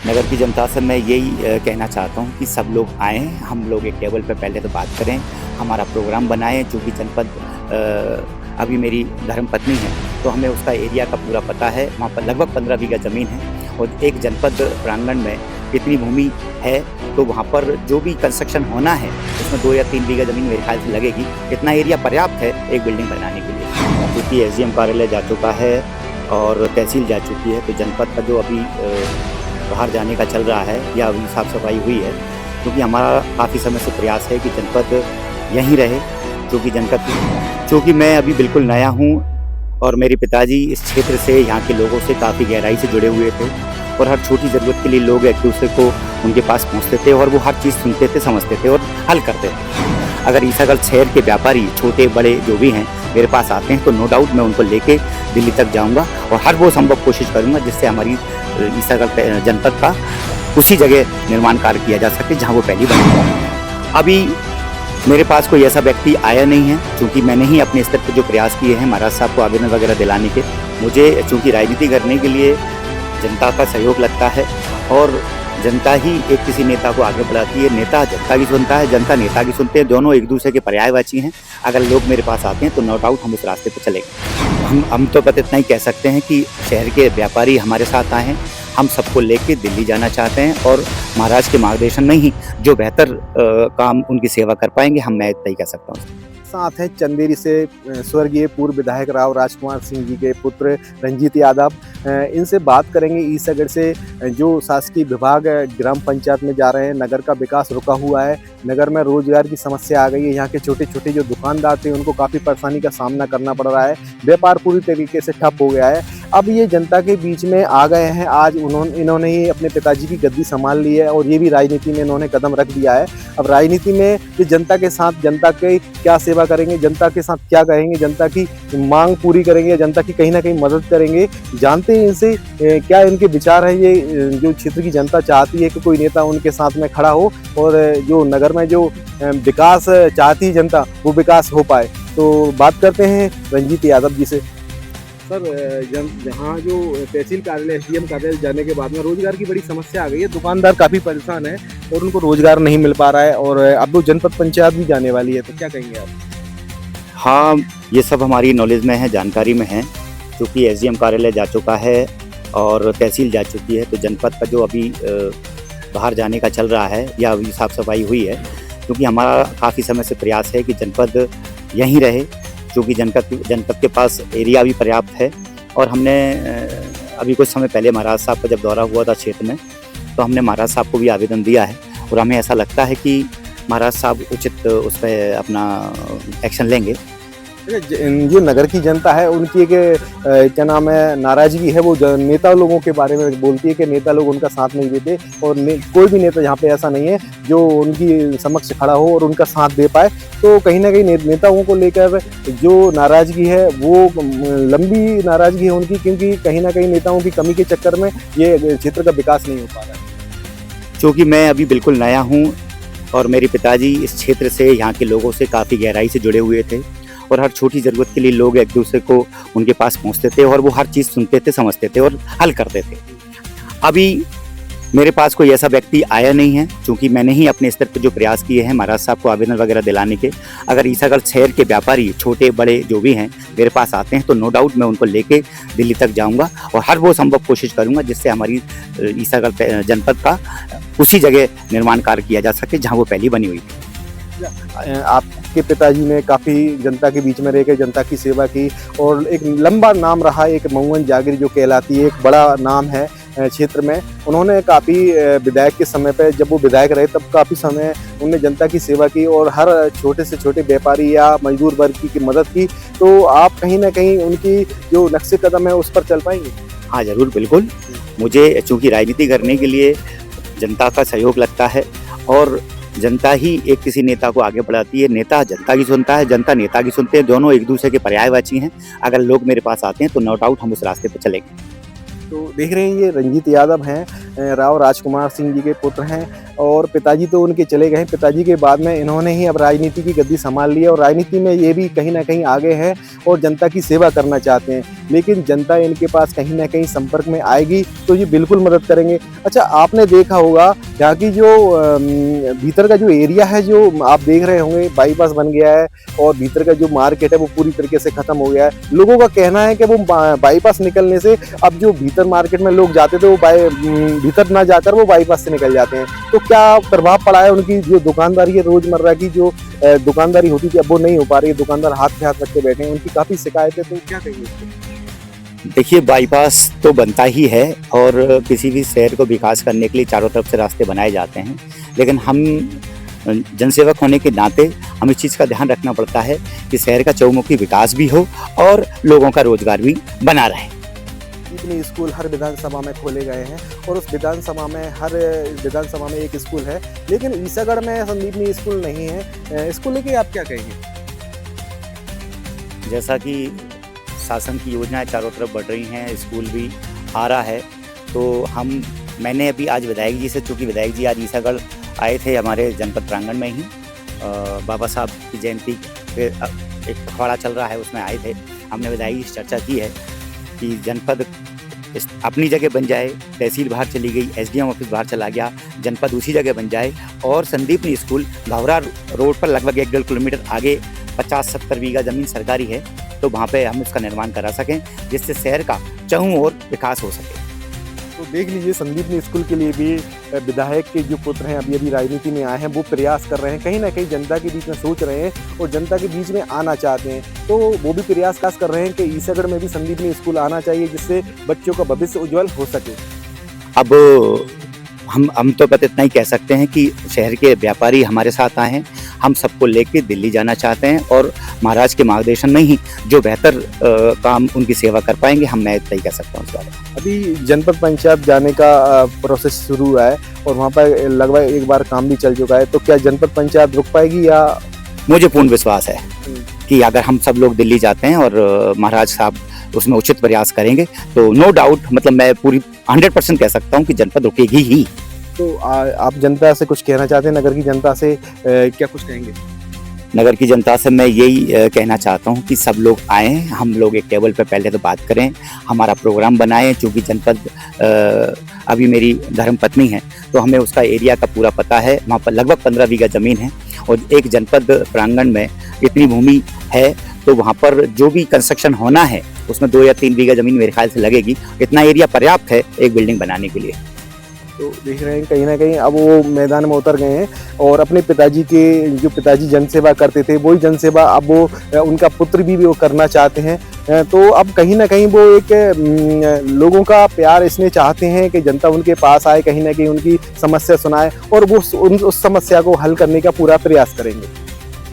नगर की जनता से मैं यही कहना चाहता हूँ कि सब लोग आएँ, हम लोग एक टेबल पे पहले तो बात करें, हमारा प्रोग्राम बनाएँ। चूँकि जनपद अभी मेरी धर्मपत्नी है, तो हमें उसका एरिया का पूरा पता है। वहाँ पर लगभग 15 बीघा ज़मीन है और एक जनपद प्रांगण में इतनी भूमि है, तो वहाँ पर जो भी कंस्ट्रक्शन होना है, उसमें 2 या 3 बीघा ज़मीन मेरे ख्याल से लगेगी। इतना एरिया पर्याप्त है एक बिल्डिंग बनाने के लिए। क्योंकि एसडीएम कार्यालय जा चुका है और तहसील जा चुकी है, तो जनपद का जो अभी बाहर जाने का चल रहा है या अभी साफ़ सफाई हुई है, क्योंकि हमारा काफ़ी समय से प्रयास है कि जनपद यहीं रहे। क्योंकि मैं अभी बिल्कुल नया हूँ और मेरे पिताजी इस क्षेत्र से, यहाँ के लोगों से काफ़ी गहराई से जुड़े हुए थे और हर छोटी ज़रूरत के लिए लोग एक दूसरे को उनके पास पहुँचते थे और वो हर चीज़ सुनते थे, समझते थे और हल करते थे। अगर ईसागढ़ शहर के व्यापारी छोटे बड़े जो भी हैं मेरे पास आते हैं, तो नो डाउट मैं उनको लेके दिल्ली तक जाऊंगा और हर वो संभव कोशिश करूंगा जिससे हमारी ईसागढ़ जनपद का उसी जगह निर्माण कार्य किया जा सके जहां वो पहली बनी। अभी मेरे पास कोई ऐसा व्यक्ति आया नहीं है, क्योंकि मैंने ही अपने स्तर पर जो प्रयास किए हैं महाराज साहब को आवेदन वगैरह दिलाने के। मुझे चूँकि राजनीति करने के लिए जनता का सहयोग लगता है और जनता ही एक किसी नेता को आगे बढ़ाती है। नेता जनता की सुनता है, जनता नेता की सुनते हैं, दोनों एक दूसरे के पर्यायवाची हैं। अगर लोग मेरे पास आते हैं तो नो डाउट हम उस रास्ते पर चलेंगे। हम तो बस इतना ही कह सकते हैं कि शहर के व्यापारी हमारे साथ आए हैं, हम सबको लेके दिल्ली जाना चाहते हैं और महाराज के मार्गदर्शन में ही जो बेहतर काम उनकी सेवा कर पाएंगे, मैं इतना ही कह सकता हूँ। साथ हैं चंदेरी से स्वर्गीय पूर्व विधायक राव राजकुमार सिंह जी के पुत्र रंजीत यादव। इनसे बात करेंगे ईसागढ़ से जो शासकीय विभाग ग्राम पंचायत में जा रहे हैं। नगर का विकास रुका हुआ है, नगर में रोजगार की समस्या आ गई है। यहाँ के छोटे छोटे जो दुकानदार थे उनको काफ़ी परेशानी का सामना करना पड़ रहा है, व्यापार पूरी तरीके से ठप हो गया है। अब ये जनता के बीच में आ गए हैं। आज इन्होंने ही अपने पिताजी की गद्दी संभाल ली है और ये भी राजनीति में इन्होंने कदम रख दिया है। अब राजनीति में ये जनता के साथ जनता की क्या सेवा करेंगे, जनता के साथ क्या कहेंगे, जनता की मांग पूरी करेंगे, जनता की कहीं ना कहीं मदद करेंगे। जानते हैं इनसे क्या इनके विचार है। ये जो क्षेत्र की जनता चाहती है कि कोई नेता उनके साथ में खड़ा हो और जो नगर में जो विकास चाहती है जनता, वो विकास हो पाए। तो बात करते हैं रंजीत यादव जी से। सर, जहाँ जो तहसील कार्यालय एसडीएम कार्यालय जाने के बाद में रोजगार की बड़ी समस्या आ गई है, दुकानदार काफ़ी परेशान है और उनको रोजगार नहीं मिल पा रहा है और अब वो जनपद पंचायत भी जाने वाली है, तो क्या कहेंगे आप? हाँ, ये सब हमारी नॉलेज में है, जानकारी में है। क्योंकि एसडीएम कार्यालय जा चुका है और तहसील जा चुकी है, तो जनपद का जो अभी बाहर जाने का चल रहा है या अभी साफ़ सफाई हुई है, क्योंकि हमारा काफ़ी समय से प्रयास है कि जनपद यहीं रहे। क्योंकि जनपद के पास एरिया भी पर्याप्त है और हमने अभी कुछ समय पहले महाराज साहब का जब दौरा हुआ था क्षेत्र में, तो हमने महाराज साहब को भी आवेदन दिया है और हमें ऐसा लगता है कि महाराज साहब उचित उस पर अपना एक्शन लेंगे। जो नगर की जनता है उनकी एक क्या नाम है नाराजगी है, वो नेता लोगों के बारे में बोलती है कि नेता लोग उनका साथ नहीं देते और कोई भी नेता यहाँ पे ऐसा नहीं है जो उनकी समक्ष खड़ा हो और उनका साथ दे पाए। तो कहीं ना कहीं नेताओं को लेकर जो नाराजगी है वो लंबी नाराजगी है उनकी, क्योंकि कहीं ना कहीं नेताओं की कमी के चक्कर में ये क्षेत्र का विकास नहीं हो पा रहा है। क्योंकि मैं अभी बिल्कुल नया हूँ और मेरे पिताजी इस क्षेत्र से, यहाँ के लोगों से काफ़ी गहराई से जुड़े हुए थे और हर छोटी ज़रूरत के लिए लोग एक दूसरे को उनके पास पहुँचते थे और वो हर चीज़ सुनते थे, समझते थे और हल करते थे। अभी मेरे पास कोई ऐसा व्यक्ति आया नहीं है, क्योंकि मैंने ही अपने स्तर पर जो प्रयास किए हैं महाराज साहब को आवेदन वगैरह दिलाने के। अगर ईसागढ़ शहर के व्यापारी छोटे बड़े जो भी हैं मेरे पास आते हैं, तो नो डाउट मैं उनको लेके दिल्ली तक जाऊंगा और हर वो संभव कोशिश करूंगा जिससे हमारी ईसागढ़ जनपद का उसी जगह निर्माण कार्य किया जा सके जहाँ वो पहली बनी हुई थी। आपके पिताजी ने काफ़ी जनता के बीच में रहकर जनता की सेवा की और एक लंबा नाम रहा, एक मऊअन जागीर जो कहलाती है, एक बड़ा नाम है क्षेत्र में। उन्होंने काफ़ी विधायक के समय पे, जब वो विधायक रहे तब काफ़ी समय उन्होंने जनता की सेवा की और हर छोटे से छोटे व्यापारी या मजदूर वर्ग की मदद की। तो आप कहीं ना कहीं उनकी जो नक्शे कदम है उस पर चल पाएंगे? हाँ ज़रूर, बिल्कुल। मुझे चूँकि राजनीति करने के लिए जनता का सहयोग लगता है और जनता ही एक किसी नेता को आगे बढ़ाती है। नेता जनता की सुनता है, जनता नेता की सुनते हैं, दोनों एक दूसरे के पर्यायवाची हैं। अगर लोग मेरे पास आते हैं तो नो डाउट हम उस रास्ते पर चलेंगे। तो देख रहे हैं ये रंजीत यादव हैं, राव राजकुमार सिंह जी के पुत्र हैं। और पिताजी तो उनके चले गए हैं। पिताजी के बाद में इन्होंने ही अब राजनीति की गद्दी संभाल ली है और राजनीति में ये भी कहीं न कहीं आगे हैं और जनता की सेवा करना चाहते हैं। लेकिन जनता इनके पास कहीं न कहीं संपर्क में आएगी तो ये बिल्कुल मदद करेंगे। अच्छा, आपने देखा होगा यहाँ की जो भीतर का जो एरिया है, जो आप देख रहे होंगे, बाईपास बन गया है और भीतर का जो मार्केट है वो पूरी तरीके से खत्म हो गया है। लोगों का कहना है कि वो बाईपास निकलने से अब जो भीतर मार्केट में लोग जाते थे वो भीतर ना जाकर वो बाईपास से निकल जाते हैं। तो क्या प्रभाव पड़ा है उनकी जो दुकानदारी है, रोजमर्रा की जो दुकानदारी होती थी अब वो नहीं हो पा रही है, दुकानदार हाथ पे हाथ रख के बैठे हैं, उनकी काफी शिकायत है, तो क्या कहेंगे इसको? देखिए, बाईपास तो बनता ही है और किसी भी शहर को विकास करने के लिए चारों तरफ से रास्ते बनाए जाते हैं, लेकिन हम जनसेवक होने के नाते हमें इस चीज़ का ध्यान रखना पड़ता है कि शहर का चहुमुखी विकास भी हो और लोगों का रोजगार भी बना रहे। इतने स्कूल हर विधानसभा में खोले गए हैं और उस विधानसभा में हर विधानसभा में एक स्कूल है, लेकिन ईसागढ़ में संदीपनी स्कूल नहीं है। इसको लेके आप क्या कहेंगे? जैसा कि शासन की योजनाएं चारों तरफ बढ़ रही हैं, स्कूल भी आ रहा है, तो मैंने अभी आज विधायक जी से, चूँकि विधायक जी आज ईसागढ़ आए थे हमारे जनपद प्रांगण में ही, बाबा साहब की जयंती पे एक पखवाड़ा चल रहा है, उसमें आए थे। हमने विधायक जी से चर्चा की है कि जनपद अपनी जगह बन जाए, तहसील बाहर चली गई, एसडीएम ऑफिस बाहर चला गया, जनपद उसी जगह बन जाए और संदीपनी स्कूल भावरा रोड पर लगभग 1-1.5 किलोमीटर आगे 50-70 बीघा ज़मीन सरकारी है, तो वहाँ पे हम उसका निर्माण करा सकें, जिससे शहर का चहुं ओर विकास हो सके। तो देख लीजिए, संदीपनी स्कूल के लिए भी विधायक के जो पुत्र हैं अभी राजनीति में आए हैं, वो प्रयास कर रहे हैं, कहीं ना कहीं जनता के बीच में सोच रहे हैं और जनता के बीच में आना चाहते हैं। तो वो भी प्रयास कर रहे हैं कि ईसागढ़ में भी संदीपनी स्कूल आना चाहिए, जिससे बच्चों का भविष्य उज्जवल हो सके। अब हम तो बस इतना ही कह सकते हैं कि शहर के व्यापारी हमारे साथ आए हैं, हम सबको लेके दिल्ली जाना चाहते हैं और महाराज के मार्गदर्शन में ही जो बेहतर काम उनकी सेवा कर पाएंगे, मैं इतना ही कह सकता हूँ इस बारे में। अभी जनपद पंचायत जाने का प्रोसेस शुरू हुआ है और वहाँ पर लगभग एक बार काम भी चल चुका है, तो क्या जनपद पंचायत रुक पाएगी? या मुझे पूर्ण विश्वास है कि अगर हम सब लोग दिल्ली जाते हैं और महाराज साहब उसमें उचित प्रयास करेंगे तो नो डाउट, मतलब मैं पूरी 100% कह सकता हूँ कि जनपद रुकेगी ही। तो आप जनता से कुछ कहना चाहते हैं? नगर की जनता से क्या कुछ कहेंगे? नगर की जनता से मैं यही कहना चाहता हूँ कि सब लोग आएँ, हम लोग एक टेबल पे पहले तो बात करें, हमारा प्रोग्राम बनाएं। चूँकि जनपद अभी मेरी धर्मपत्नी है तो हमें उसका एरिया का पूरा पता है, वहाँ पर लगभग 15 बीघा ज़मीन है और एक जनपद प्रांगण में इतनी भूमि है, तो वहाँ पर जो भी कंस्ट्रक्शन होना है उसमें 2 या 3 बीघा ज़मीन मेरे ख्याल से लगेगी। इतना एरिया पर्याप्त है एक बिल्डिंग बनाने के लिए। तो देख रहे हैं कहीं ना कहीं अब वो मैदान में उतर गए हैं और अपने पिताजी के, जो पिताजी जनसेवा करते थे, वही जनसेवा अब वो उनका पुत्र भी वो करना चाहते हैं। तो अब कहीं ना कहीं वो एक लोगों का प्यार इसमें चाहते हैं कि जनता उनके पास आए, कहीं ना कहीं उनकी समस्या सुनाए और वो उस समस्या को हल करने का पूरा प्रयास करेंगे।